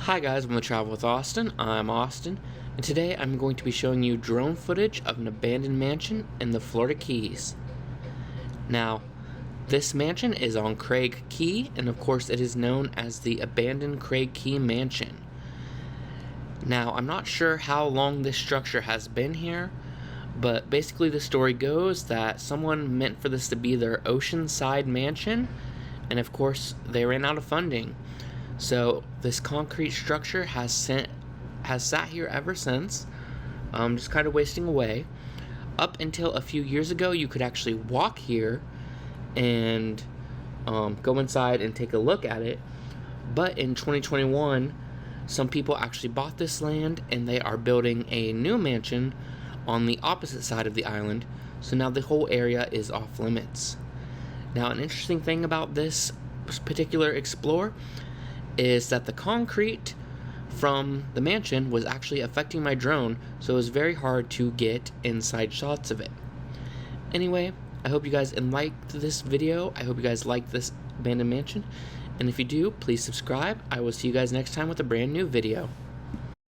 Hi guys, welcome to Travel with Austin. I'm Austin, and today I'm going to be showing you drone footage of an abandoned mansion in the Florida Keys. Now, this mansion is on Craig Key, and of course it is known as the abandoned Craig Key Mansion. Now, I'm not sure how long this structure has been here, but basically the story goes that someone meant for this to be their oceanside mansion, and of course they ran out of funding. So this concrete structure has sat here ever since, just kind of wasting away. Up until a few years ago, you could actually walk here and go inside and take a look at it. But in 2021, some people actually bought this land and they are building a new mansion on the opposite side of the island. So now the whole area is off limits. Now, an interesting thing about this particular explore is that the concrete from the mansion was actually affecting my drone, so it was very hard to get inside shots of it. Anyway, I hope you guys liked this video. I hope you guys liked this abandoned mansion, and if you do, please subscribe. I will see you guys next time with a brand new video.